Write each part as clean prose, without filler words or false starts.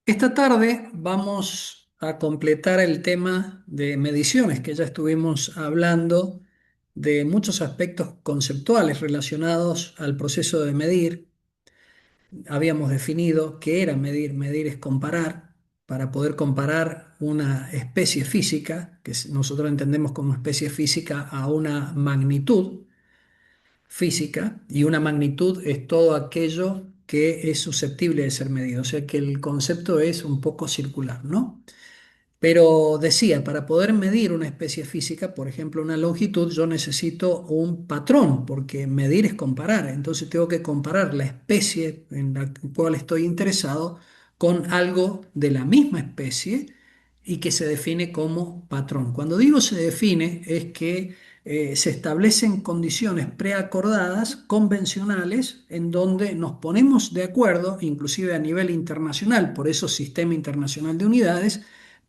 Esta tarde vamos a completar el tema de mediciones, que ya estuvimos hablando de muchos aspectos conceptuales relacionados al proceso de medir. Habíamos definido qué era medir. Medir es comparar. Para poder comparar una especie física, que nosotros entendemos como especie física, a una magnitud física, y una magnitud es todo aquello que es susceptible de ser medido. O sea que el concepto es un poco circular, ¿no? Pero decía, para poder medir una especie física, por ejemplo, una longitud, yo necesito un patrón, porque medir es comparar. Entonces tengo que comparar la especie en la cual estoy interesado con algo de la misma especie y que se define como patrón. Cuando digo se define, es que se establecen condiciones preacordadas, convencionales, en donde nos ponemos de acuerdo, inclusive a nivel internacional, por eso Sistema Internacional de Unidades,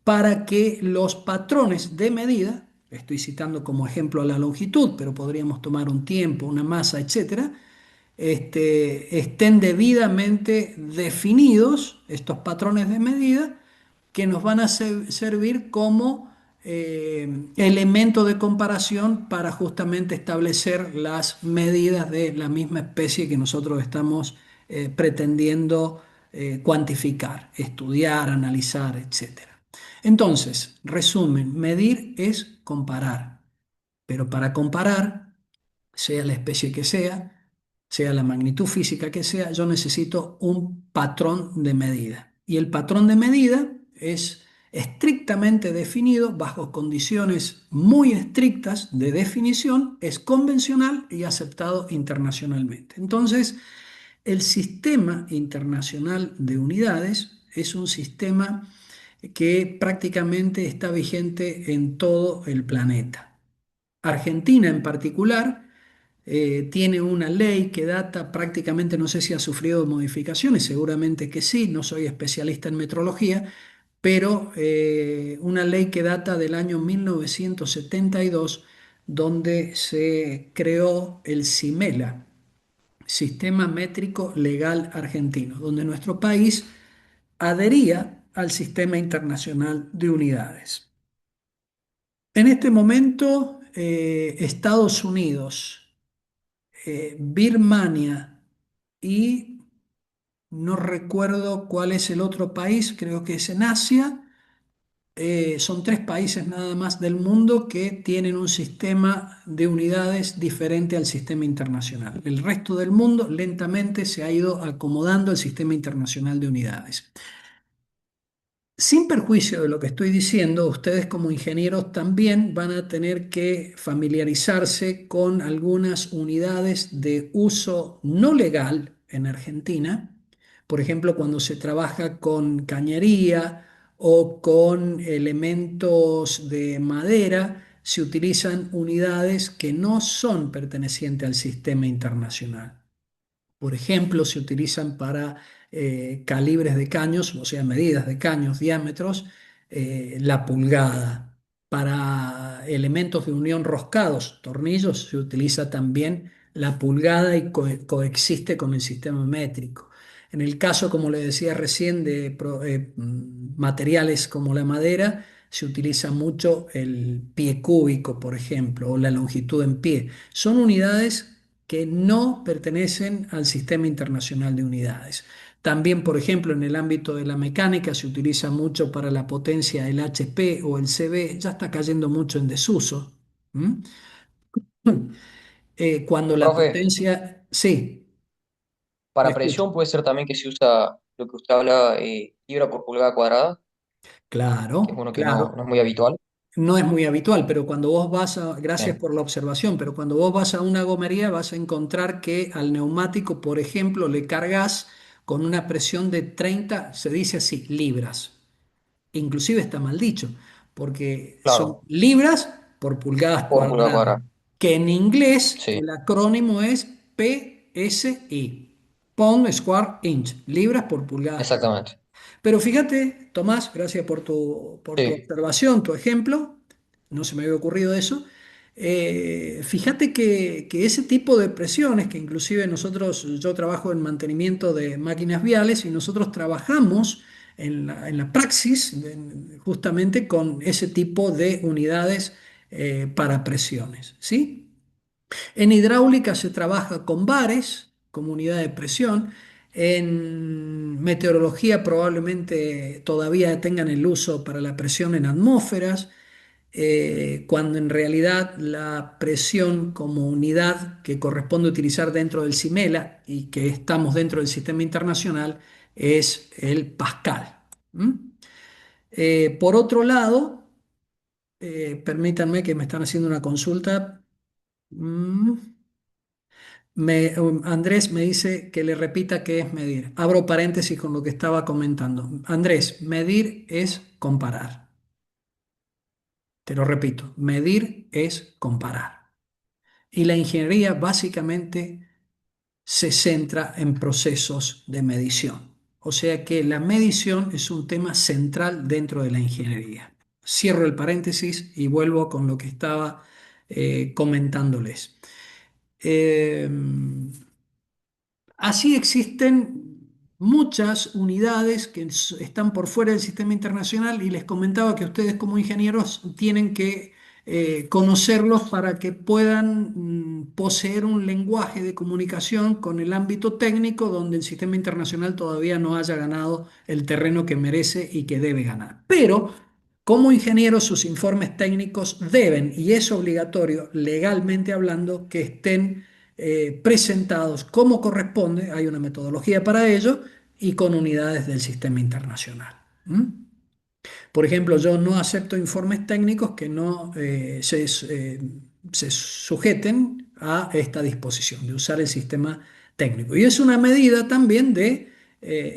para que los patrones de medida, estoy citando como ejemplo a la longitud, pero podríamos tomar un tiempo, una masa, etcétera, estén debidamente definidos estos patrones de medida que nos van a servir como elemento de comparación para justamente establecer las medidas de la misma especie que nosotros estamos pretendiendo cuantificar, estudiar, analizar, etcétera. Entonces, resumen, medir es comparar, pero para comparar, sea la especie que sea la magnitud física que sea, yo necesito un patrón de medida. Y el patrón de medida es estrictamente definido bajo condiciones muy estrictas de definición, es convencional y aceptado internacionalmente. Entonces, el sistema internacional de unidades es un sistema que prácticamente está vigente en todo el planeta. Argentina en particular tiene una ley que data prácticamente, no sé si ha sufrido modificaciones, seguramente que sí, no soy especialista en metrología, pero una ley que data del año 1972, donde se creó el CIMELA, Sistema Métrico Legal Argentino, donde nuestro país adhería al Sistema Internacional de Unidades. En este momento, Estados Unidos, Birmania y no recuerdo cuál es el otro país, creo que es en Asia. Son tres países nada más del mundo que tienen un sistema de unidades diferente al sistema internacional. El resto del mundo lentamente se ha ido acomodando al sistema internacional de unidades. Sin perjuicio de lo que estoy diciendo, ustedes como ingenieros también van a tener que familiarizarse con algunas unidades de uso no legal en Argentina. Por ejemplo, cuando se trabaja con cañería o con elementos de madera, se utilizan unidades que no son pertenecientes al sistema internacional. Por ejemplo, se utilizan para calibres de caños, o sea, medidas de caños, diámetros, la pulgada. Para elementos de unión roscados, tornillos, se utiliza también la pulgada y coexiste con el sistema métrico. En el caso, como le decía recién, de materiales como la madera, se utiliza mucho el pie cúbico, por ejemplo, o la longitud en pie. Son unidades que no pertenecen al Sistema Internacional de Unidades. También, por ejemplo, en el ámbito de la mecánica se utiliza mucho para la potencia el HP o el CB, ya está cayendo mucho en desuso. ¿Mm? Cuando la Profe, potencia, sí, le para escucho. presión puede ser también que se usa lo que usted hablaba, libra por pulgada cuadrada, que es Claro, uno que no claro. es muy habitual. No es muy habitual, pero cuando vos vas a, gracias Bien, por la observación, pero cuando vos vas a una gomería vas a encontrar que al neumático, por ejemplo, le cargas con una presión de 30, se dice así, libras. Inclusive está mal dicho, porque son claro, libras por pulgadas por pulgada cuadradas, cuadrada. que en inglés Sí, el acrónimo es PSI, Pound Square Inch, libras por pulgadas cuadradas. exactamente. Pero fíjate, Tomás, gracias por tu Sí, observación, tu ejemplo, no se me había ocurrido eso. Fíjate que ese tipo de presiones, que inclusive nosotros, yo trabajo en mantenimiento de máquinas viales y nosotros trabajamos en la praxis, justamente con ese tipo de unidades para presiones, ¿sí? En hidráulica se trabaja con bares como unidad de presión. En meteorología probablemente todavía tengan el uso para la presión en atmósferas, cuando en realidad la presión como unidad que corresponde utilizar dentro del CIMELA y que estamos dentro del sistema internacional es el Pascal. ¿Mm? Por otro lado, permítanme que me están haciendo una consulta. Mm. Andrés me dice que le repita qué es medir. Abro paréntesis con lo que estaba comentando. Andrés, medir es comparar. Te lo repito, medir es comparar. Y la ingeniería básicamente se centra en procesos de medición. O sea que la medición es un tema central dentro de la ingeniería. Cierro el paréntesis y vuelvo con lo que estaba comentándoles. Eh, Así existen muchas unidades que están por fuera del sistema internacional y les comentaba que ustedes como ingenieros tienen que conocerlos para que puedan poseer un lenguaje de comunicación con el ámbito técnico donde el sistema internacional todavía no haya ganado el terreno que merece y que debe ganar. Pero como ingenieros sus informes técnicos deben, y es obligatorio legalmente hablando, que estén presentados como corresponde, hay una metodología para ello, y con unidades del sistema internacional. ¿Mm? Por ejemplo, yo no acepto informes técnicos que no se sujeten a esta disposición de usar el sistema técnico. Y es una medida también de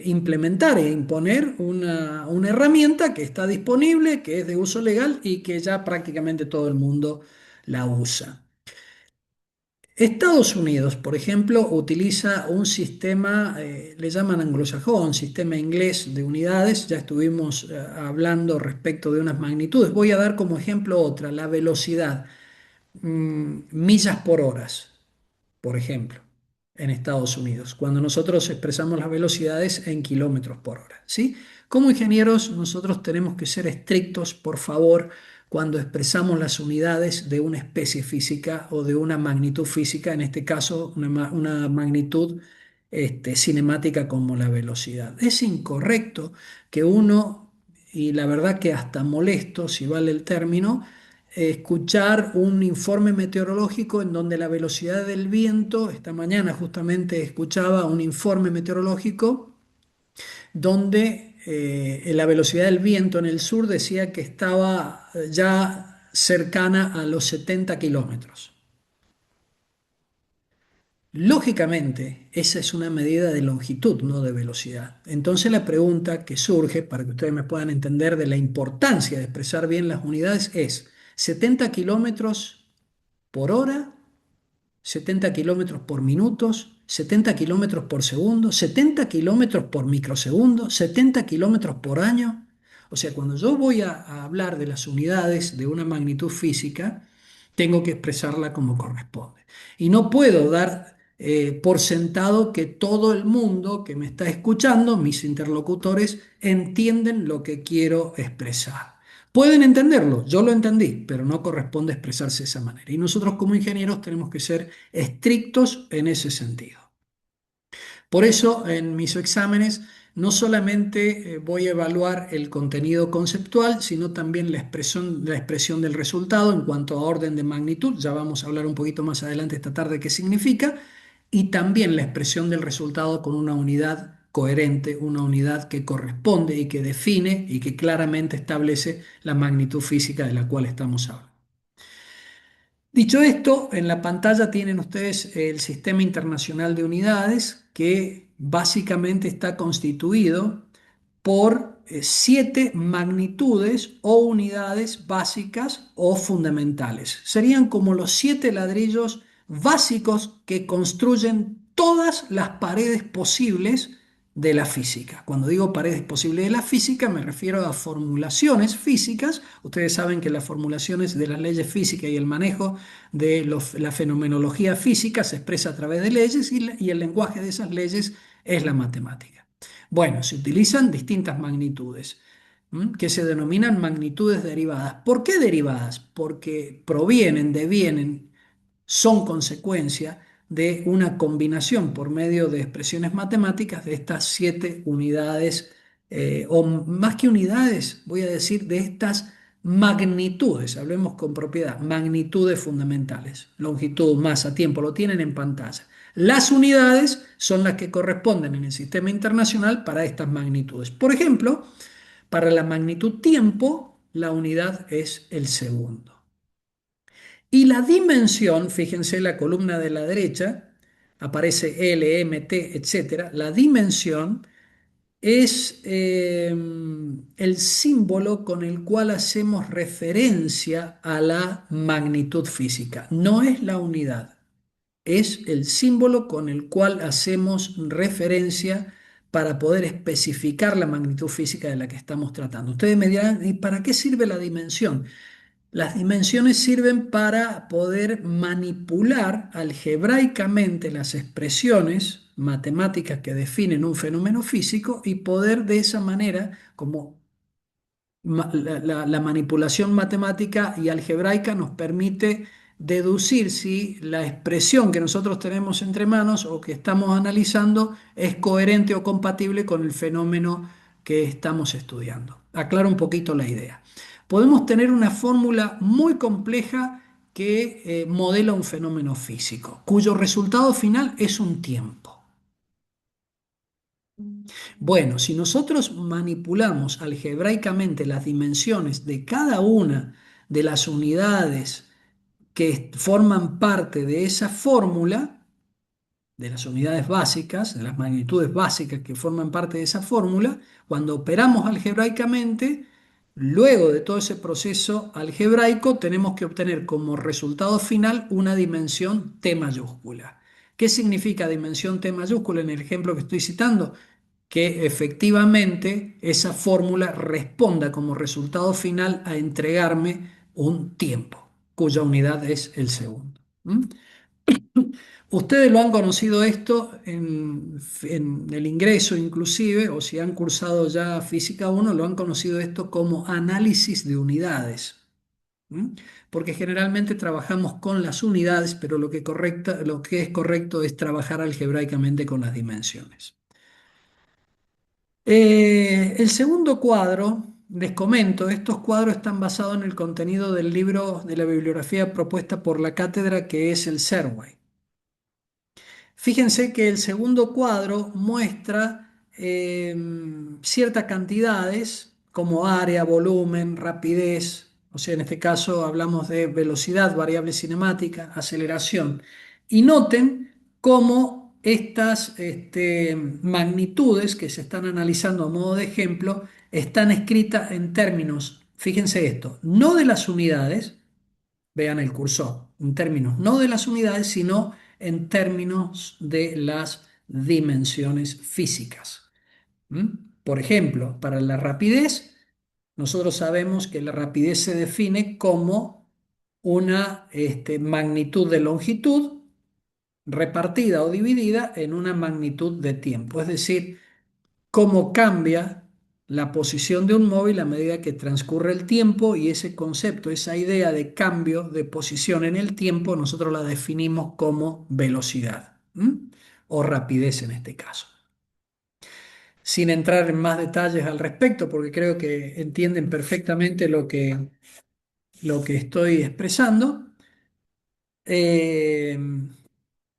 implementar e imponer una herramienta que está disponible, que es de uso legal y que ya prácticamente todo el mundo la usa. Estados Unidos, por ejemplo, utiliza un sistema, le llaman anglosajón, sistema inglés de unidades. Ya estuvimos hablando respecto de unas magnitudes. Voy a dar como ejemplo otra, la velocidad, millas por horas, por ejemplo, en Estados Unidos, cuando nosotros expresamos las velocidades en kilómetros por hora, ¿sí? Como ingenieros, nosotros tenemos que ser estrictos, por favor, cuando expresamos las unidades de una especie física o de una magnitud física, en este caso, una magnitud cinemática como la velocidad. Es incorrecto que uno, y la verdad que hasta molesto, si vale el término, escuchar un informe meteorológico en donde la velocidad del viento, esta mañana justamente escuchaba un informe meteorológico donde la velocidad del viento en el sur decía que estaba ya cercana a los 70 kilómetros. Lógicamente, esa es una medida de longitud, no de velocidad. Entonces la pregunta que surge, para que ustedes me puedan entender de la importancia de expresar bien las unidades, es 70 kilómetros por hora, 70 kilómetros por minutos, 70 kilómetros por segundo, 70 kilómetros por microsegundo, 70 kilómetros por año. O sea, cuando yo voy a hablar de las unidades de una magnitud física, tengo que expresarla como corresponde. Y no puedo dar por sentado que todo el mundo que me está escuchando, mis interlocutores, entienden lo que quiero expresar. Pueden entenderlo, yo lo entendí, pero no corresponde expresarse de esa manera. Y nosotros como ingenieros tenemos que ser estrictos en ese sentido. Por eso en mis exámenes no solamente voy a evaluar el contenido conceptual, sino también la expresión del resultado en cuanto a orden de magnitud. Ya vamos a hablar un poquito más adelante esta tarde qué significa. Y también la expresión del resultado con una unidad coherente, una unidad que corresponde y que define y que claramente establece la magnitud física de la cual estamos hablando. Dicho esto, en la pantalla tienen ustedes el Sistema Internacional de Unidades, que básicamente está constituido por 7 magnitudes o unidades básicas o fundamentales. Serían como los 7 ladrillos básicos que construyen todas las paredes posibles de la física. Cuando digo paredes posibles de la física, me refiero a formulaciones físicas. Ustedes saben que las formulaciones de las leyes físicas y el manejo de la fenomenología física se expresa a través de leyes y el lenguaje de esas leyes es la matemática. Bueno, se utilizan distintas magnitudes, que se denominan magnitudes derivadas. ¿Por qué derivadas? Porque provienen, devienen, son consecuencia de una combinación por medio de expresiones matemáticas de estas 7 unidades, o más que unidades, voy a decir de estas magnitudes, hablemos con propiedad, magnitudes fundamentales, longitud, masa, tiempo, lo tienen en pantalla. Las unidades son las que corresponden en el sistema internacional para estas magnitudes. Por ejemplo, para la magnitud tiempo, la unidad es el segundo. Y la dimensión, fíjense la columna de la derecha, aparece L, M, T, etcétera. La dimensión es el símbolo con el cual hacemos referencia a la magnitud física. No es la unidad, es el símbolo con el cual hacemos referencia para poder especificar la magnitud física de la que estamos tratando. Ustedes me dirán, ¿y para qué sirve la dimensión? Las dimensiones sirven para poder manipular algebraicamente las expresiones matemáticas que definen un fenómeno físico y poder de esa manera, como la manipulación matemática y algebraica nos permite deducir si la expresión que nosotros tenemos entre manos o que estamos analizando es coherente o compatible con el fenómeno que estamos estudiando. Aclaro un poquito la idea. Podemos tener una fórmula muy compleja que modela un fenómeno físico, cuyo resultado final es un tiempo. Bueno, si nosotros manipulamos algebraicamente las dimensiones de cada una de las unidades que forman parte de esa fórmula, de las unidades básicas, de las magnitudes básicas que forman parte de esa fórmula, cuando operamos algebraicamente, luego de todo ese proceso algebraico, tenemos que obtener como resultado final una dimensión T mayúscula. ¿Qué significa dimensión T mayúscula en el ejemplo que estoy citando? Que efectivamente esa fórmula responda como resultado final a entregarme un tiempo, cuya unidad es el segundo. ¿Mm? Ustedes lo han conocido esto en el ingreso inclusive, o si han cursado ya Física 1, lo han conocido esto como análisis de unidades. ¿Mm? Porque generalmente trabajamos con las unidades, pero lo que es correcto es trabajar algebraicamente con las dimensiones. El segundo cuadro, les comento, estos cuadros están basados en el contenido del libro de la bibliografía propuesta por la cátedra que es el Serway. Fíjense que el segundo cuadro muestra ciertas cantidades como área, volumen, rapidez, o sea, en este caso hablamos de velocidad, variable cinemática, aceleración. Y noten cómo estas magnitudes que se están analizando a modo de ejemplo están escritas en términos, fíjense esto, no de las unidades, vean el cursor, en términos no de las unidades, sino en términos de las dimensiones físicas. ¿Mm? Por ejemplo, para la rapidez, nosotros sabemos que la rapidez se define como una magnitud de longitud repartida o dividida en una magnitud de tiempo. Es decir, cómo cambia la posición de un móvil a medida que transcurre el tiempo, y ese concepto, esa idea de cambio de posición en el tiempo, nosotros la definimos como velocidad, o rapidez en este caso. Sin entrar en más detalles al respecto, porque creo que entienden perfectamente lo que estoy expresando. Eh,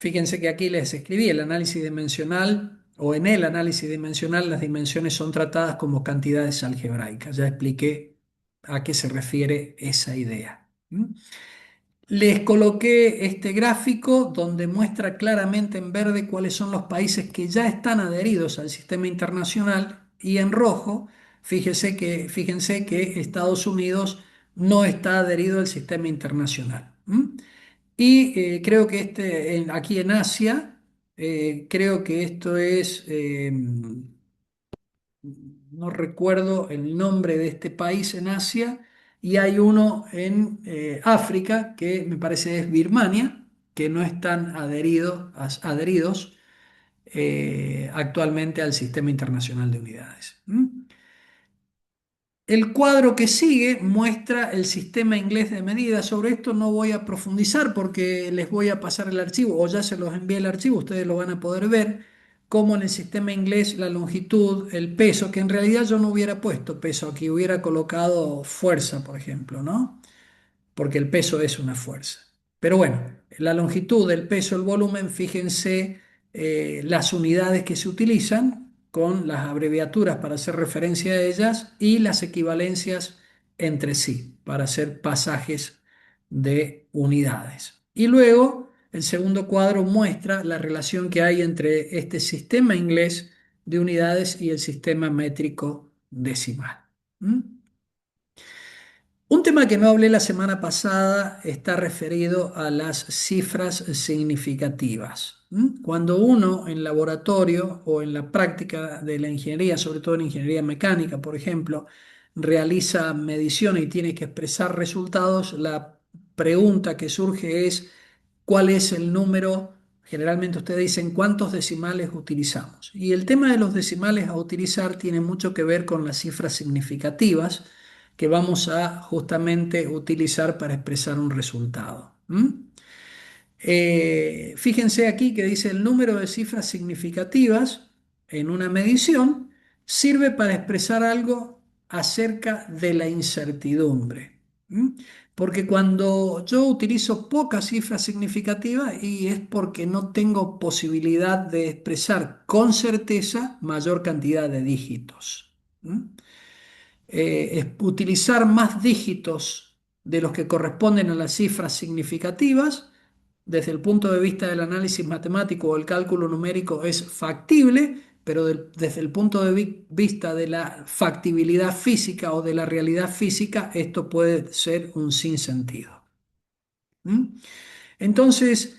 Fíjense que aquí les escribí el análisis dimensional, o en el análisis dimensional las dimensiones son tratadas como cantidades algebraicas. Ya expliqué a qué se refiere esa idea. Les coloqué este gráfico donde muestra claramente en verde cuáles son los países que ya están adheridos al sistema internacional, y en rojo, fíjense que Estados Unidos no está adherido al sistema internacional. Y creo que aquí en Asia, creo que esto es, no recuerdo el nombre de este país en Asia, y hay uno en África que me parece es Birmania, que no están adheridos, actualmente al Sistema Internacional de Unidades. ¿Mm? El cuadro que sigue muestra el sistema inglés de medidas. Sobre esto no voy a profundizar porque les voy a pasar el archivo o ya se los envié el archivo, ustedes lo van a poder ver, cómo en el sistema inglés la longitud, el peso, que en realidad yo no hubiera puesto peso aquí, hubiera colocado fuerza, por ejemplo, ¿no? Porque el peso es una fuerza. Pero bueno, la longitud, el peso, el volumen, fíjense las unidades que se utilizan con las abreviaturas para hacer referencia a ellas y las equivalencias entre sí para hacer pasajes de unidades. Y luego el segundo cuadro muestra la relación que hay entre este sistema inglés de unidades y el sistema métrico decimal. ¿Mm? Un tema que no hablé la semana pasada está referido a las cifras significativas. ¿Mm? Cuando uno en laboratorio o en la práctica de la ingeniería, sobre todo en ingeniería mecánica, por ejemplo, realiza mediciones y tiene que expresar resultados, la pregunta que surge es ¿cuál es el número? Generalmente ustedes dicen cuántos decimales utilizamos. Y el tema de los decimales a utilizar tiene mucho que ver con las cifras significativas que vamos a justamente utilizar para expresar un resultado. ¿Mm? Fíjense aquí que dice el número de cifras significativas en una medición sirve para expresar algo acerca de la incertidumbre. ¿Mm? Porque cuando yo utilizo pocas cifras significativas y es porque no tengo posibilidad de expresar con certeza mayor cantidad de dígitos. ¿Mm? Es utilizar más dígitos de los que corresponden a las cifras significativas, desde el punto de vista del análisis matemático o el cálculo numérico es factible, pero desde el punto de vista de la factibilidad física o de la realidad física, esto puede ser un sinsentido. ¿Mm? Entonces,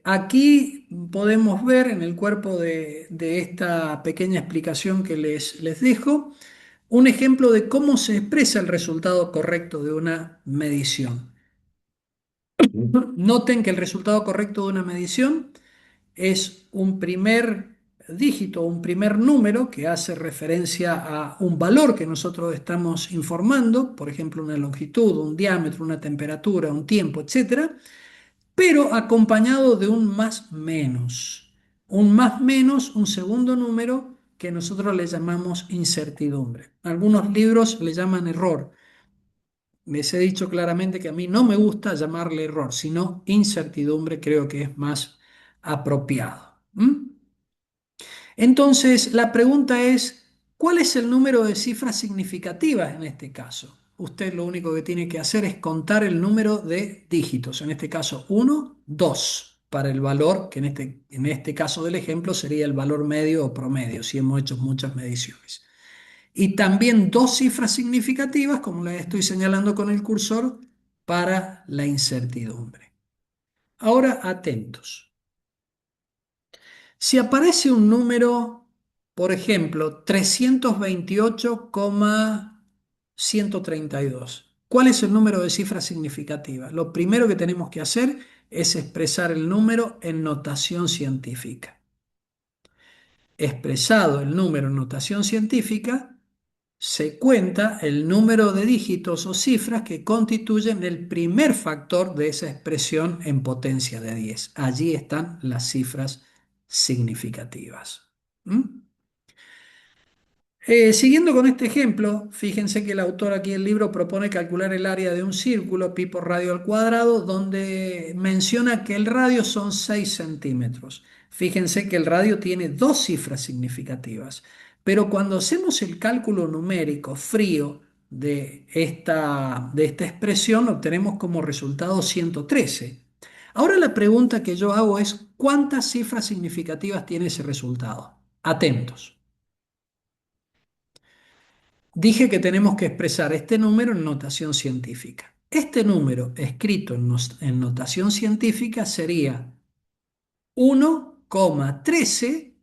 aquí podemos ver en el cuerpo de esta pequeña explicación que les dejo, un ejemplo de cómo se expresa el resultado correcto de una medición. Noten que el resultado correcto de una medición es un primer dígito, un primer número que hace referencia a un valor que nosotros estamos informando, por ejemplo, una longitud, un diámetro, una temperatura, un tiempo, etcétera, pero acompañado de un más menos. Un más menos, un segundo número que nosotros le llamamos incertidumbre. Algunos libros le llaman error. Les he dicho claramente que a mí no me gusta llamarle error, sino incertidumbre, creo que es más apropiado. ¿Mm? Entonces, la pregunta es, ¿cuál es el número de cifras significativas en este caso? Usted lo único que tiene que hacer es contar el número de dígitos, en este caso 1, 2, para el valor, que en este caso del ejemplo sería el valor medio o promedio, si hemos hecho muchas mediciones. Y también dos cifras significativas, como les estoy señalando con el cursor, para la incertidumbre. Ahora, atentos. Si aparece un número, por ejemplo, 328,132, ¿cuál es el número de cifras significativas? Lo primero que tenemos que hacer es expresar el número en notación científica. Expresado el número en notación científica, se cuenta el número de dígitos o cifras que constituyen el primer factor de esa expresión en potencia de 10. Allí están las cifras significativas. ¿Mm? Siguiendo con este ejemplo, fíjense que el autor aquí del libro propone calcular el área de un círculo, pi por radio al cuadrado, donde menciona que el radio son 6 centímetros. Fíjense que el radio tiene dos cifras significativas, pero cuando hacemos el cálculo numérico frío de esta expresión, obtenemos como resultado 113. Ahora la pregunta que yo hago es, ¿cuántas cifras significativas tiene ese resultado? Atentos. Dije que tenemos que expresar este número en notación científica. Este número escrito en notación científica sería 1,13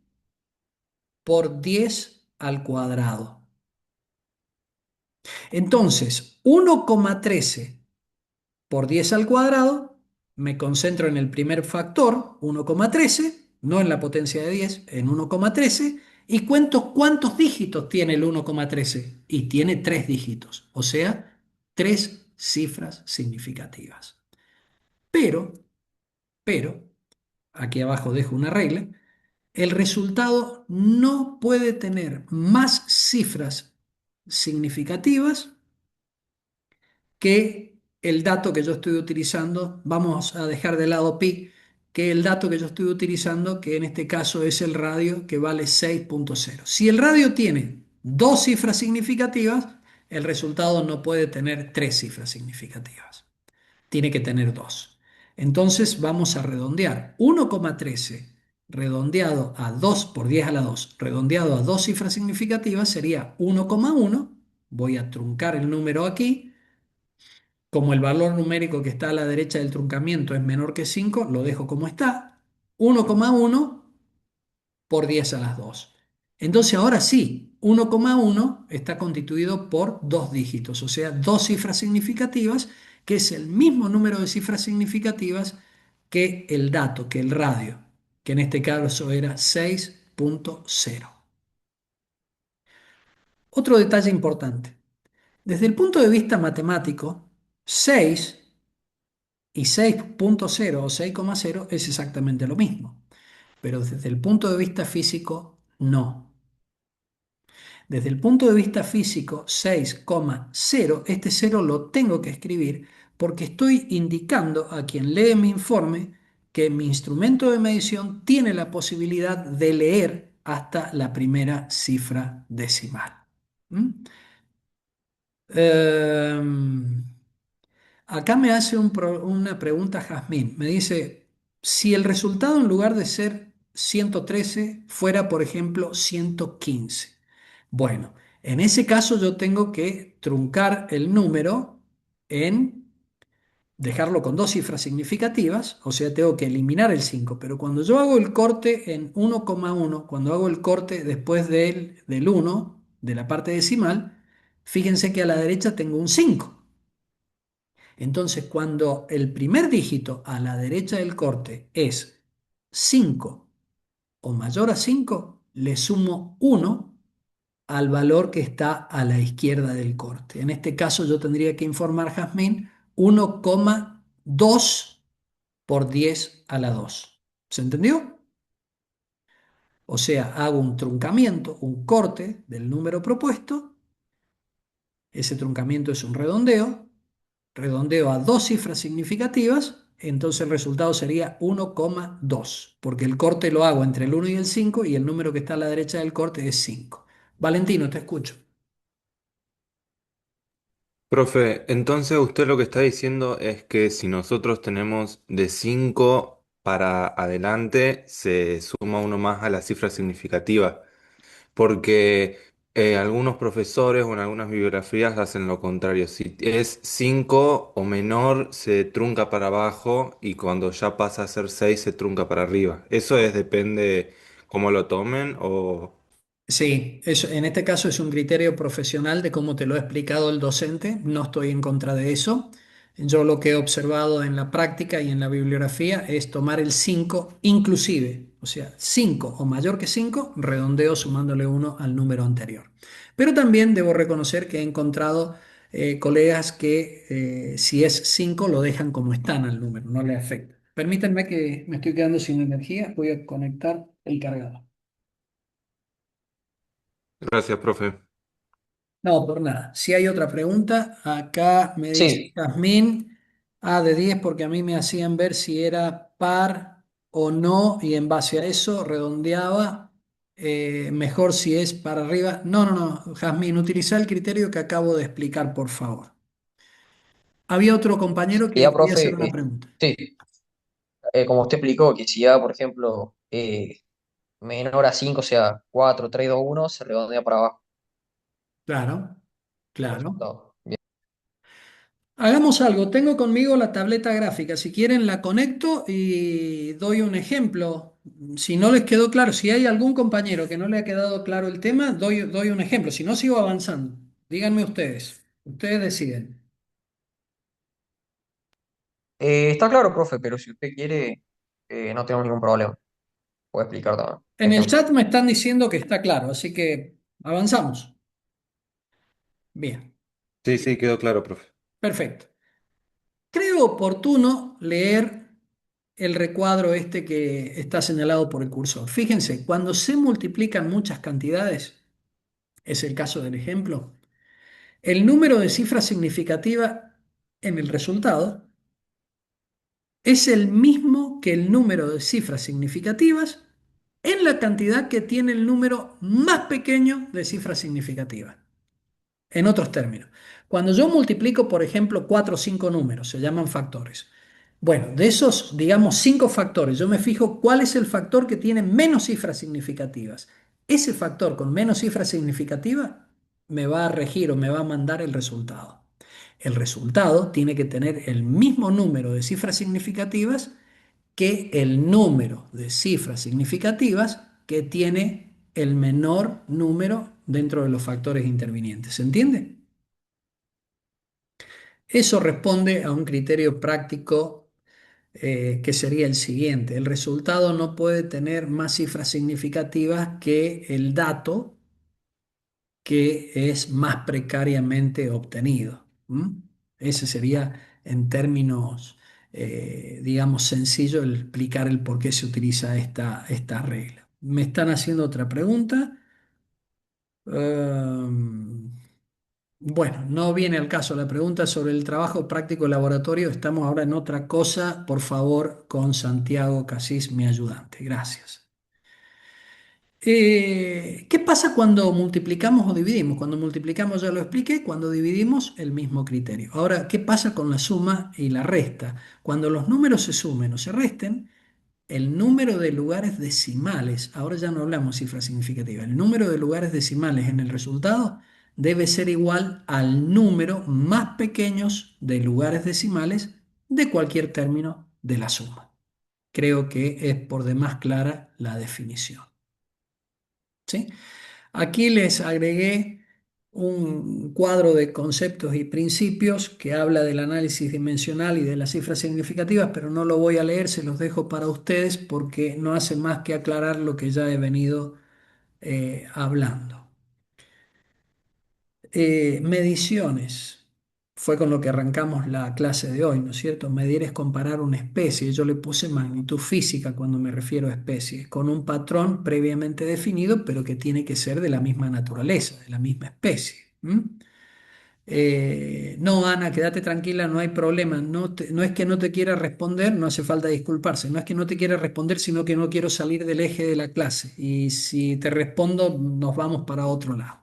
por 10 al cuadrado. Entonces, 1,13 por 10 al cuadrado, me concentro en el primer factor, 1,13, no en la potencia de 10, en 1,13, y cuento cuántos dígitos tiene el 1,13. Y tiene tres dígitos, o sea, tres cifras significativas. Pero, pero, aquí abajo dejo una regla, el resultado no puede tener más cifras significativas que el dato que yo estoy utilizando. Vamos a dejar de lado pi, que el dato que yo estoy utilizando, que en este caso es el radio, que vale 6,0. Si el radio tiene dos cifras significativas, el resultado no puede tener tres cifras significativas, tiene que tener dos. Entonces vamos a redondear. 1,13 redondeado a 2 por 10 a la 2, redondeado a dos cifras significativas sería 1,1. Voy a truncar el número aquí. Como el valor numérico que está a la derecha del truncamiento es menor que 5, lo dejo como está. 1,1 por 10 a las 2. Entonces ahora sí, 1,1 está constituido por dos dígitos, o sea, dos cifras significativas, que es el mismo número de cifras significativas que el dato, que el radio, que en este caso era 6,0. Otro detalle importante. Desde el punto de vista matemático, 6 y 6,0 o 6,0 es exactamente lo mismo, pero desde el punto de vista físico, no. Desde el punto de vista físico, 6,0, este cero lo tengo que escribir porque estoy indicando a quien lee mi informe que mi instrumento de medición tiene la posibilidad de leer hasta la primera cifra decimal. ¿Mm? Em, Acá me hace una pregunta Jazmín. Me dice, si el resultado en lugar de ser 113 fuera, por ejemplo, 115. Bueno, en ese caso yo tengo que truncar el número en dejarlo con dos cifras significativas, o sea, tengo que eliminar el 5. Pero cuando yo hago el corte en 1,1, cuando hago el corte después del 1, de la parte decimal, fíjense que a la derecha tengo un 5. Entonces, cuando el primer dígito a la derecha del corte es 5 o mayor a 5, le sumo uno al valor que está a la izquierda del corte. En este caso yo tendría que informar, Jazmín, 1,2 por 10 a la 2. ¿Se entendió? O sea, hago un truncamiento, un corte del número propuesto. Ese truncamiento es un redondeo a dos cifras significativas, entonces el resultado sería 1,2, porque el corte lo hago entre el 1 y el 5 y el número que está a la derecha del corte es 5. Valentino, te escucho. Profe, entonces usted lo que está diciendo es que si nosotros tenemos de 5 para adelante, se suma uno más a la cifra significativa, porque algunos profesores o en algunas bibliografías hacen lo contrario. Si es 5 o menor, se trunca para abajo y cuando ya pasa a ser 6 se trunca para arriba. Eso es, depende cómo lo tomen o... Sí, en este caso es un criterio profesional de cómo te lo ha explicado el docente. No estoy en contra de eso. Yo lo que he observado en la práctica y en la bibliografía es tomar el 5 inclusive, o sea, 5 o mayor que 5, redondeo sumándole uno al número anterior. Pero también debo reconocer que he encontrado colegas que si es 5 lo dejan como están al número, no le afecta. Permítanme que me estoy quedando sin energía, voy a conectar el cargador. Gracias, profe. No, por nada. Si hay otra pregunta, acá me dice Sí, Jazmín, A de 10 porque a mí me hacían ver si era par o no y en base a eso redondeaba, mejor si es para arriba. No, no, no, Jazmín, utiliza el criterio que acabo de explicar, por favor. Había otro compañero que ya, quería hacer profe, una pregunta. sí, como usted explicó, que si ya, por ejemplo, menor a 5, o sea, 4 3 2 1 se redondea para abajo Claro, el claro. resultado. Bien. Hagamos algo, tengo conmigo la tableta gráfica, si quieren la conecto y doy un ejemplo. Si no les quedó claro, si hay algún compañero que no le ha quedado claro el tema, doy un ejemplo, si no sigo avanzando. Díganme ustedes deciden. Está claro, profe, pero si usted quiere, no tengo ningún problema. puede explicar también. En el Ejemplo. chat me están diciendo que está claro, así que avanzamos. Bien, Sí, sí, quedó claro, profe. perfecto. Creo oportuno leer el recuadro este que está señalado por el cursor. Fíjense, cuando se multiplican muchas cantidades, es el caso del ejemplo, el número de cifras significativa en el resultado es el mismo que el número de cifras significativas en la cantidad que tiene el número más pequeño de cifras significativas. En otros términos, cuando yo multiplico, por ejemplo, cuatro o cinco números, se llaman factores. Bueno, de esos, digamos, cinco factores, yo me fijo cuál es el factor que tiene menos cifras significativas. Ese factor con menos cifras significativas me va a regir o me va a mandar el resultado. El resultado tiene que tener el mismo número de cifras significativas que el número de cifras significativas que tiene el menor número dentro de los factores intervinientes. ¿Se entiende? Eso responde a un criterio práctico que sería el siguiente. El resultado no puede tener más cifras significativas que el dato que es más precariamente obtenido. ¿M? Ese sería, en términos, digamos, sencillo, el explicar el por qué se utiliza esta regla. Me están haciendo otra pregunta. Um, bueno, no viene al caso la pregunta sobre el trabajo práctico laboratorio. Estamos ahora en otra cosa. Por favor, con Santiago Casís, mi ayudante. Gracias. ¿Qué pasa cuando multiplicamos o dividimos? Cuando multiplicamos ya lo expliqué, cuando dividimos el mismo criterio. Ahora, ¿qué pasa con la suma y la resta? Cuando los números se sumen o se resten, el número de lugares decimales, ahora ya no hablamos cifra significativa, el número de lugares decimales en el resultado debe ser igual al número más pequeños de lugares decimales de cualquier término de la suma. Creo que es por demás clara la definición. ¿Sí? Aquí les agregué un cuadro de conceptos y principios que habla del análisis dimensional y de las cifras significativas, pero no lo voy a leer, se los dejo para ustedes porque no hace más que aclarar lo que ya he venido hablando. Mediciones. Fue con lo que arrancamos la clase de hoy, ¿no es cierto? Medir es comparar una especie. Yo le puse magnitud física cuando me refiero a especie, con un patrón previamente definido, pero que tiene que ser de la misma naturaleza, de la misma especie. ¿M? No, Ana, quédate tranquila, no hay problema. No es que no te quiera responder, no hace falta disculparse. No es que no te quiera responder, sino que no quiero salir del eje de la clase. Y si te respondo, nos vamos para otro lado.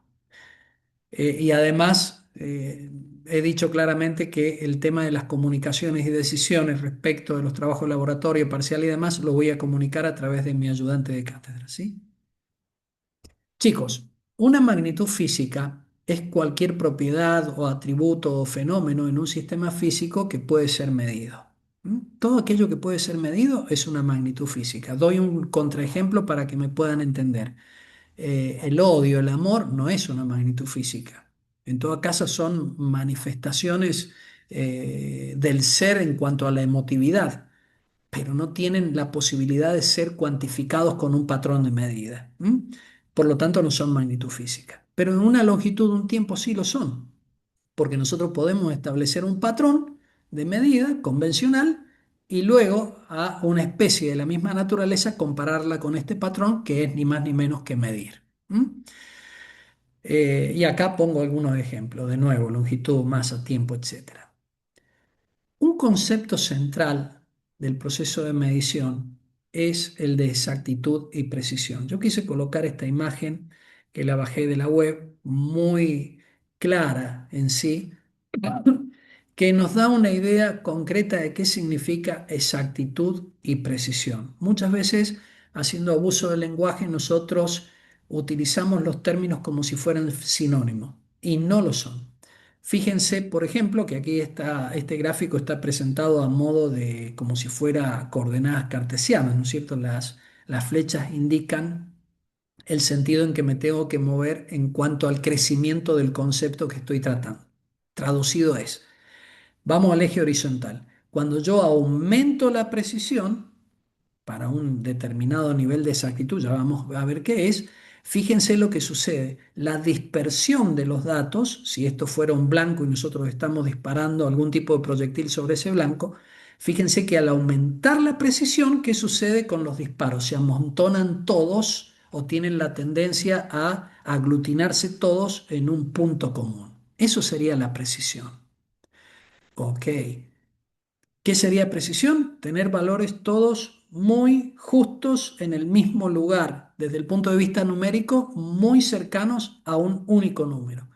Y además, he dicho claramente que el tema de las comunicaciones y decisiones respecto de los trabajos de laboratorio, parcial y demás, lo voy a comunicar a través de mi ayudante de cátedra, ¿sí? Chicos, una magnitud física es cualquier propiedad o atributo o fenómeno en un sistema físico que puede ser medido. ¿Mm? Todo aquello que puede ser medido es una magnitud física. Doy un contraejemplo para que me puedan entender. El odio, el amor, no es una magnitud física. En todo caso, son manifestaciones del ser en cuanto a la emotividad, pero no tienen la posibilidad de ser cuantificados con un patrón de medida. ¿M? Por lo tanto, no son magnitud física. Pero en una longitud de un tiempo sí lo son, porque nosotros podemos establecer un patrón de medida convencional y luego a una especie de la misma naturaleza compararla con este patrón que es ni más ni menos que medir. ¿M? Y acá pongo algunos ejemplos, de nuevo, longitud, masa, tiempo, etcétera. Un concepto central del proceso de medición es el de exactitud y precisión. Yo quise colocar esta imagen que la bajé de la web, muy clara en sí, que nos da una idea concreta de qué significa exactitud y precisión. Muchas veces, haciendo abuso del lenguaje, nosotros utilizamos los términos como si fueran sinónimos y no lo son. Fíjense, por ejemplo, que aquí está, este gráfico está presentado a modo de como si fuera coordenadas cartesianas, ¿no es cierto? Las flechas indican el sentido en que me tengo que mover en cuanto al crecimiento del concepto que estoy tratando. Traducido es, vamos al eje horizontal. Cuando yo aumento la precisión, para un determinado nivel de exactitud, ya vamos a ver qué es, fíjense lo que sucede. La dispersión de los datos, si esto fuera un blanco y nosotros estamos disparando algún tipo de proyectil sobre ese blanco, fíjense que al aumentar la precisión, ¿qué sucede con los disparos? Se amontonan todos o tienen la tendencia a aglutinarse todos en un punto común. Eso sería la precisión. Ok. ¿Qué sería precisión? Tener valores todos muy justos en el mismo lugar, desde el punto de vista numérico, muy cercanos a un único número.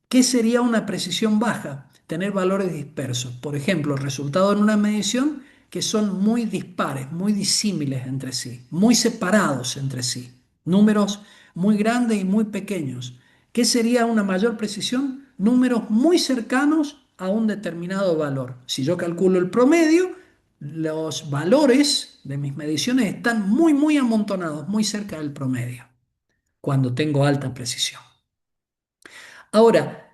¿Qué sería una precisión baja? Tener valores dispersos. Por ejemplo, resultado en una medición que son muy dispares, muy disímiles entre sí, muy separados entre sí. Números muy grandes y muy pequeños. ¿Qué sería una mayor precisión? Números muy cercanos a un determinado valor. Si yo calculo el promedio, los valores de mis mediciones están muy, muy amontonados, muy cerca del promedio, cuando tengo alta precisión. Ahora,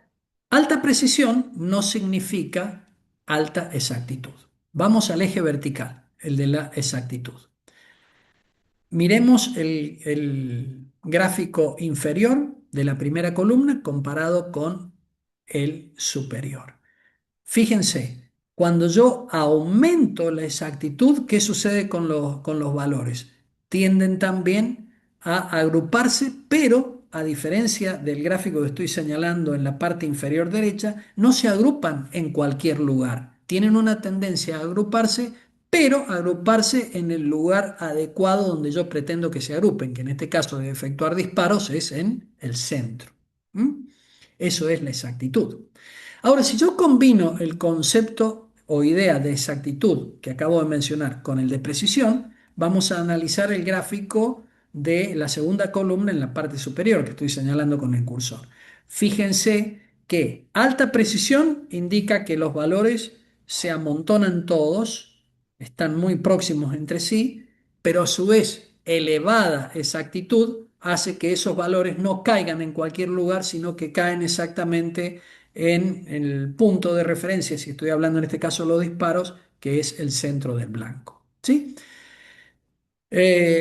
alta precisión no significa alta exactitud. Vamos al eje vertical, el de la exactitud. Miremos el gráfico inferior de la primera columna comparado con el superior. Fíjense, cuando yo aumento la exactitud, ¿qué sucede con los valores? Tienden también a agruparse, pero a diferencia del gráfico que estoy señalando en la parte inferior derecha, no se agrupan en cualquier lugar. Tienen una tendencia a agruparse, pero agruparse en el lugar adecuado donde yo pretendo que se agrupen, que en este caso de efectuar disparos es en el centro. ¿Mm? Eso es la exactitud. Ahora, si yo combino el concepto o idea de exactitud que acabo de mencionar con el de precisión, vamos a analizar el gráfico de la segunda columna en la parte superior que estoy señalando con el cursor. Fíjense que alta precisión indica que los valores se amontonan todos, están muy próximos entre sí, pero a su vez elevada exactitud hace que esos valores no caigan en cualquier lugar, sino que caen exactamente en el punto de referencia, si estoy hablando en este caso de los disparos, que es el centro del blanco. ¿Sí?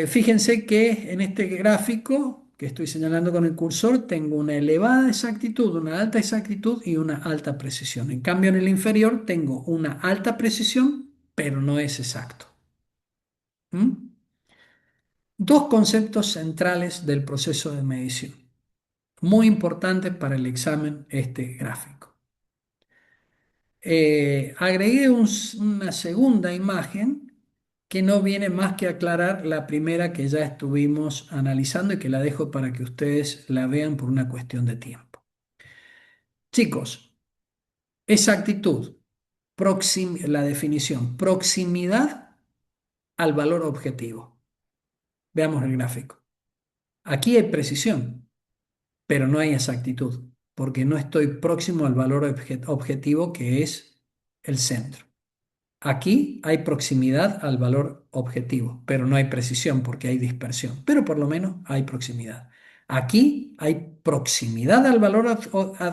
Fíjense que en este gráfico que estoy señalando con el cursor tengo una elevada exactitud, una alta exactitud y una alta precisión. En cambio, en el inferior tengo una alta precisión, pero no es exacto. ¿Mm? Dos conceptos centrales del proceso de medición, muy importantes para el examen este gráfico. Agregué una segunda imagen que no viene más que aclarar la primera que ya estuvimos analizando y que la dejo para que ustedes la vean por una cuestión de tiempo. Chicos, exactitud, la definición, proximidad al valor objetivo. Veamos el gráfico. Aquí hay precisión, pero no hay exactitud, porque no estoy próximo al valor objetivo que es el centro. Aquí hay proximidad al valor objetivo, pero no hay precisión porque hay dispersión, pero por lo menos hay proximidad. Aquí hay proximidad al valor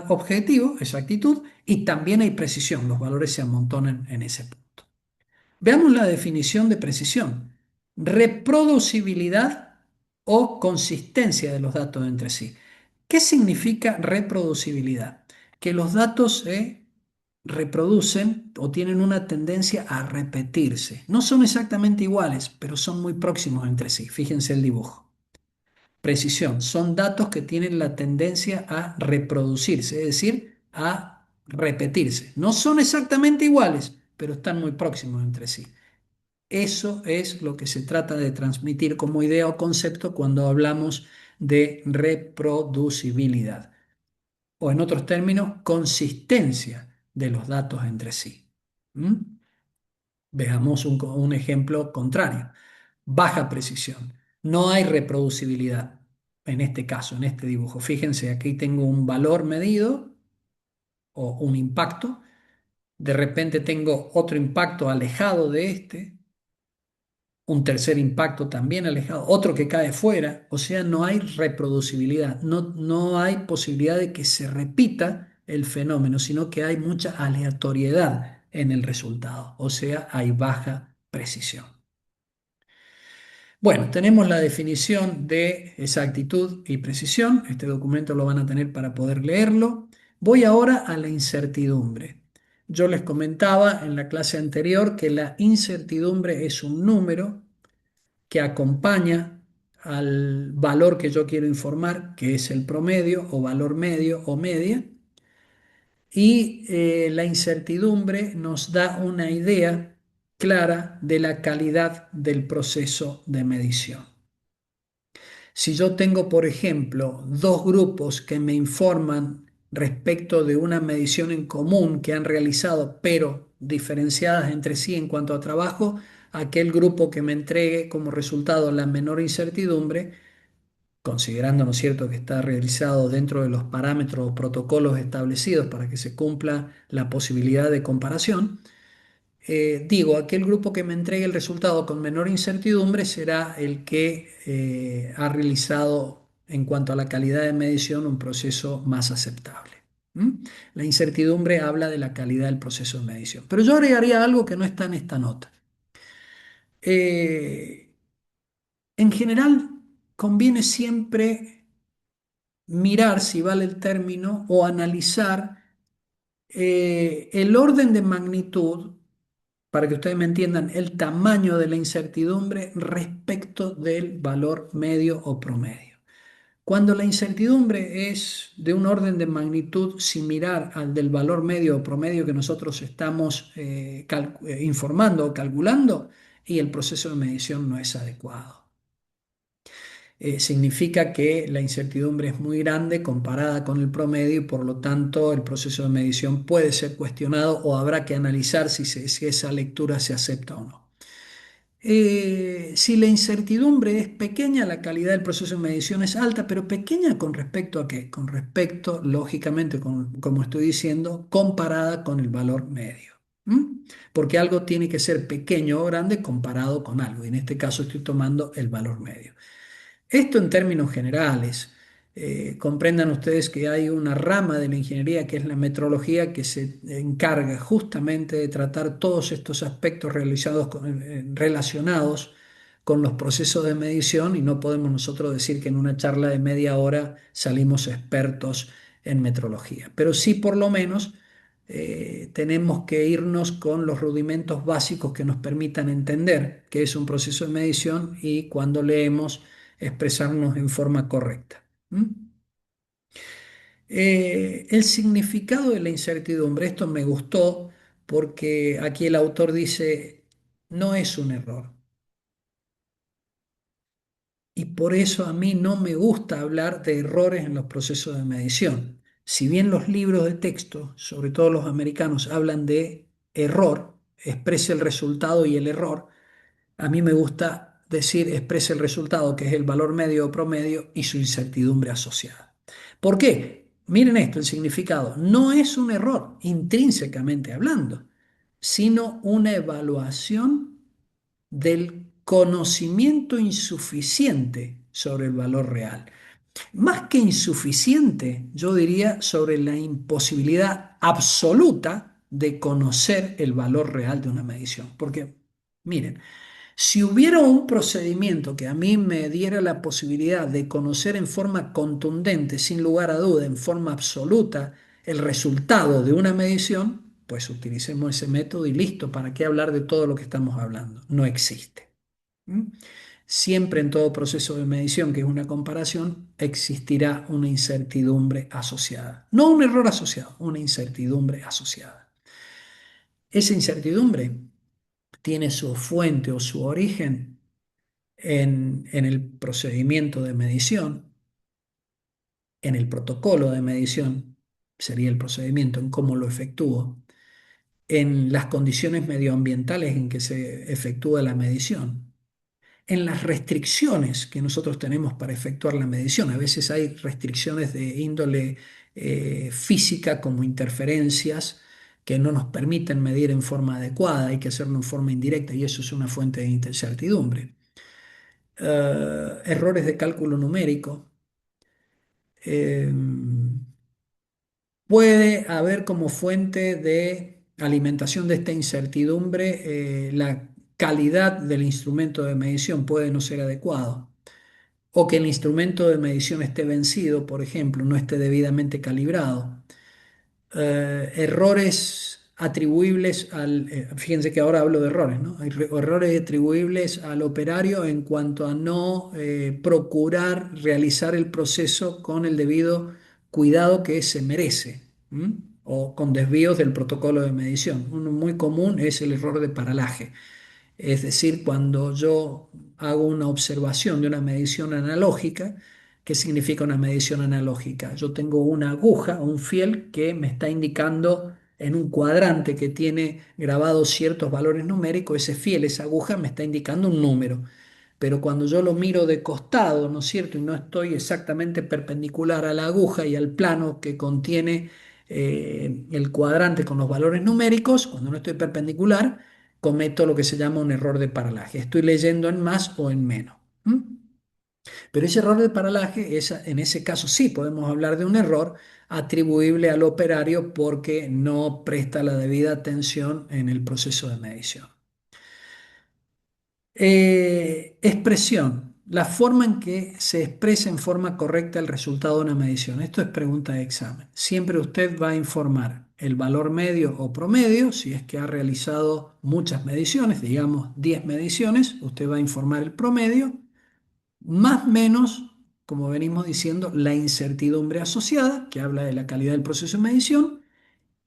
objetivo, exactitud, y también hay precisión, los valores se amontonan en ese punto. Veamos la definición de precisión. Reproducibilidad o consistencia de los datos entre sí. ¿Qué significa reproducibilidad? Que los datos se reproducen o tienen una tendencia a repetirse. No son exactamente iguales, pero son muy próximos entre sí. Fíjense el dibujo. Precisión. Son datos que tienen la tendencia a reproducirse, es decir, a repetirse. No son exactamente iguales, pero están muy próximos entre sí. Eso es lo que se trata de transmitir como idea o concepto cuando hablamos de reproducibilidad, o en otros términos, consistencia de los datos entre sí. ¿Mm? Veamos un ejemplo contrario. Baja precisión. No hay reproducibilidad en este caso, en este dibujo. Fíjense, aquí tengo un valor medido o un impacto. De repente tengo otro impacto alejado de este, un tercer impacto también alejado, otro que cae fuera, o sea, no hay reproducibilidad, no hay posibilidad de que se repita el fenómeno, sino que hay mucha aleatoriedad en el resultado, o sea, hay baja precisión. Bueno, tenemos la definición de exactitud y precisión. Este documento lo van a tener para poder leerlo. Voy ahora a la incertidumbre. Yo les comentaba en la clase anterior que la incertidumbre es un número que acompaña al valor que yo quiero informar, que es el promedio o valor medio o media, y la incertidumbre nos da una idea clara de la calidad del proceso de medición. Si yo tengo, por ejemplo, dos grupos que me informan respecto de una medición en común que han realizado, pero diferenciadas entre sí en cuanto a trabajo, aquel grupo que me entregue como resultado la menor incertidumbre, considerando, ¿no es cierto?, que está realizado dentro de los parámetros o protocolos establecidos para que se cumpla la posibilidad de comparación, digo, aquel grupo que me entregue el resultado con menor incertidumbre será el que ha realizado en cuanto a la calidad de medición un proceso más aceptable. ¿Mm? La incertidumbre habla de la calidad del proceso de medición. Pero yo agregaría algo que no está en esta nota. Eh, en general, conviene siempre mirar, si vale el término, o analizar el orden de magnitud, para que ustedes me entiendan, el tamaño de la incertidumbre respecto del valor medio o promedio. Cuando la incertidumbre es de un orden de magnitud similar al del valor medio o promedio que nosotros estamos informando o calculando, y el proceso de medición no es adecuado. Significa que la incertidumbre es muy grande comparada con el promedio y por lo tanto el proceso de medición puede ser cuestionado o habrá que analizar si esa lectura se acepta o no. Si la incertidumbre es pequeña, la calidad del proceso de medición es alta, pero pequeña con respecto a qué? Con respecto, lógicamente, como estoy diciendo, comparada con el valor medio. ¿Mm? Porque algo tiene que ser pequeño o grande comparado con algo. Y en este caso estoy tomando el valor medio. Esto en términos generales. Comprendan ustedes que hay una rama de la ingeniería que es la metrología que se encarga justamente de tratar todos estos aspectos relacionados con los procesos de medición y no podemos nosotros decir que en una charla de media hora salimos expertos en metrología. Pero sí por lo menos tenemos que irnos con los rudimentos básicos que nos permitan entender qué es un proceso de medición y cuando leemos expresarnos en forma correcta. ¿Mm? El significado de la incertidumbre, esto me gustó porque aquí el autor dice, no es un error. Y por eso a mí no me gusta hablar de errores en los procesos de medición. Si bien los libros de texto, sobre todo los americanos, hablan de error, expresa el resultado y el error, a mí me gusta decir expresa el resultado, que es el valor medio o promedio, y su incertidumbre asociada. ¿Por qué? Miren esto, el significado. No es un error, intrínsecamente hablando, sino una evaluación del conocimiento insuficiente sobre el valor real. Más que insuficiente, yo diría sobre la imposibilidad absoluta de conocer el valor real de una medición. Porque, miren, si hubiera un procedimiento que a mí me diera la posibilidad de conocer en forma contundente, sin lugar a duda, en forma absoluta, el resultado de una medición, pues utilicemos ese método y listo, ¿para qué hablar de todo lo que estamos hablando? No existe. ¿Mm? Siempre en todo proceso de medición, que es una comparación, existirá una incertidumbre asociada. No un error asociado, una incertidumbre asociada. Esa incertidumbre tiene su fuente o su origen en el procedimiento de medición, en el protocolo de medición, sería el procedimiento, en cómo lo efectúo, en las condiciones medioambientales en que se efectúa la medición, en las restricciones que nosotros tenemos para efectuar la medición. A veces hay restricciones de índole física como interferencias que no nos permiten medir en forma adecuada, hay que hacerlo en forma indirecta y eso es una fuente de incertidumbre. Errores de cálculo numérico. Eh, Puede haber como fuente de alimentación de esta incertidumbre la calidad del instrumento de medición puede no ser adecuado, o que el instrumento de medición esté vencido, por ejemplo, no esté debidamente calibrado. Errores atribuibles fíjense que ahora hablo de errores, ¿no? Hay errores atribuibles al operario en cuanto a no procurar realizar el proceso con el debido cuidado que se merece, ¿m? O con desvíos del protocolo de medición. Uno muy común es el error de paralaje. Es decir, cuando yo hago una observación de una medición analógica, ¿qué significa una medición analógica? Yo tengo una aguja, un fiel que me está indicando en un cuadrante que tiene grabados ciertos valores numéricos, ese fiel, esa aguja me está indicando un número. Pero cuando yo lo miro de costado, ¿no es cierto? Y no estoy exactamente perpendicular a la aguja y al plano que contiene el cuadrante con los valores numéricos, cuando no estoy perpendicular, cometo lo que se llama un error de paralaje. Estoy leyendo en más o en menos. ¿M? Pero ese error de paralaje, en ese caso sí podemos hablar de un error atribuible al operario porque no presta la debida atención en el proceso de medición. Expresión, la forma en que se expresa en forma correcta el resultado de una medición. Esto es pregunta de examen. Siempre usted va a informar el valor medio o promedio, si es que ha realizado muchas mediciones, digamos 10 mediciones, usted va a informar el promedio, más menos, como venimos diciendo, la incertidumbre asociada, que habla de la calidad del proceso de medición,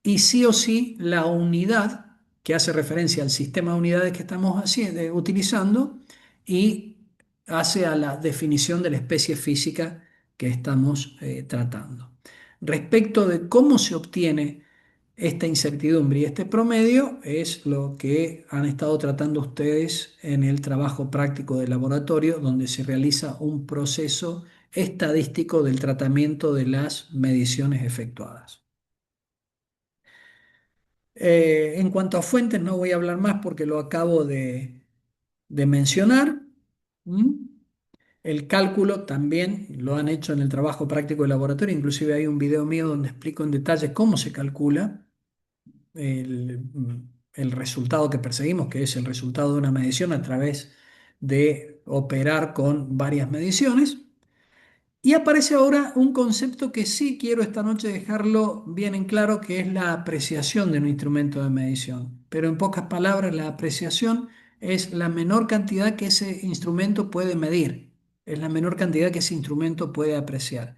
y sí o sí la unidad que hace referencia al sistema de unidades que estamos utilizando y hace a la definición de la especie física que estamos tratando. Respecto de cómo se obtiene esta incertidumbre y este promedio es lo que han estado tratando ustedes en el trabajo práctico de laboratorio, donde se realiza un proceso estadístico del tratamiento de las mediciones efectuadas. En cuanto a fuentes, no voy a hablar más porque lo acabo de mencionar. ¿Mm? El cálculo también lo han hecho en el trabajo práctico de laboratorio. Inclusive hay un video mío donde explico en detalle cómo se calcula el resultado que perseguimos, que es el resultado de una medición a través de operar con varias mediciones. Y aparece ahora un concepto que sí quiero esta noche dejarlo bien en claro, que es la apreciación de un instrumento de medición. Pero en pocas palabras, la apreciación es la menor cantidad que ese instrumento puede medir, es la menor cantidad que ese instrumento puede apreciar.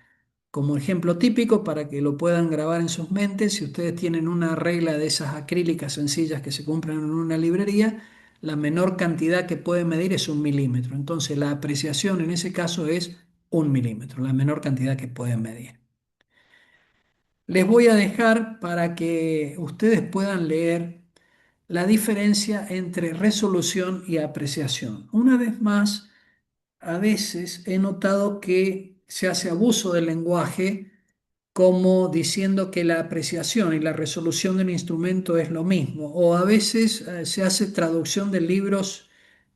Como ejemplo típico, para que lo puedan grabar en sus mentes, si ustedes tienen una regla de esas acrílicas sencillas que se compran en una librería, la menor cantidad que puede medir es 1 milímetro. Entonces, la apreciación en ese caso es 1 milímetro, la menor cantidad que pueden medir. Les voy a dejar para que ustedes puedan leer la diferencia entre resolución y apreciación. Una vez más, a veces he notado que se hace abuso del lenguaje como diciendo que la apreciación y la resolución del instrumento es lo mismo, o a veces se hace traducción de libros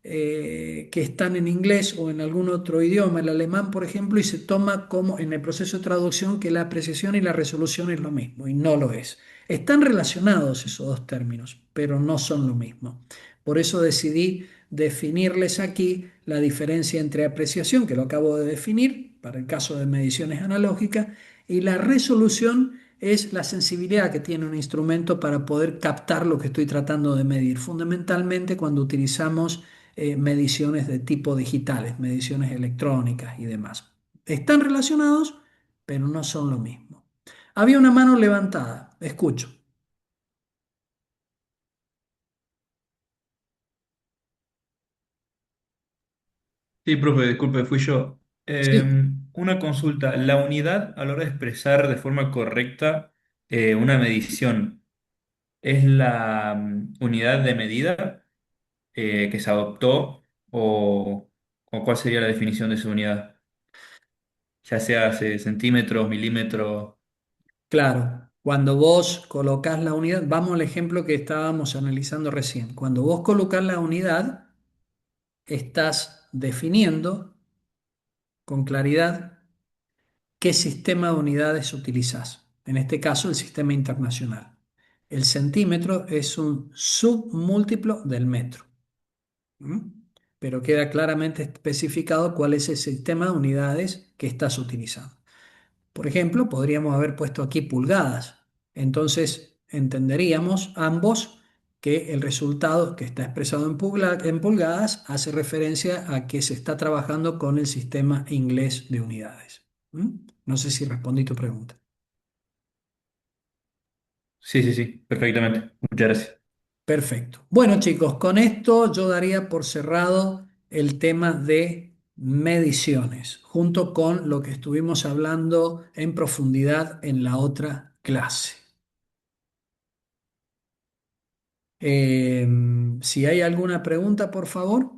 que están en inglés o en algún otro idioma, el alemán por ejemplo, y se toma como en el proceso de traducción que la apreciación y la resolución es lo mismo, y no lo es. Están relacionados esos dos términos, pero no son lo mismo. Por eso decidí definirles aquí la diferencia entre apreciación, que lo acabo de definir para el caso de mediciones analógicas, y la resolución es la sensibilidad que tiene un instrumento para poder captar lo que estoy tratando de medir, fundamentalmente cuando utilizamos mediciones de tipo digitales, mediciones electrónicas y demás. Están relacionados, pero no son lo mismo. Había una mano levantada, escucho. Sí, profe, disculpe, fui yo. Sí, Una consulta. La unidad a la hora de expresar de forma correcta una medición es la unidad de medida que se adoptó o cuál sería la definición de esa unidad, ya sea centímetros, milímetros. claro. Cuando vos colocas la unidad, vamos al ejemplo que estábamos analizando recién. Cuando vos colocas la unidad, estás definiendo con claridad qué sistema de unidades utilizás. En este caso, el sistema internacional. El centímetro es un submúltiplo del metro. ¿Mm? Pero queda claramente especificado cuál es el sistema de unidades que estás utilizando. Por ejemplo, podríamos haber puesto aquí pulgadas. Entonces, entenderíamos ambos que el resultado que está expresado en pulgadas hace referencia a que se está trabajando con el sistema inglés de unidades. ¿Mm? No sé si respondí tu pregunta. Sí, sí, sí, perfectamente. Muchas gracias. Perfecto. Bueno, chicos, con esto yo daría por cerrado el tema de mediciones, junto con lo que estuvimos hablando en profundidad en la otra clase. Si hay alguna pregunta, por favor.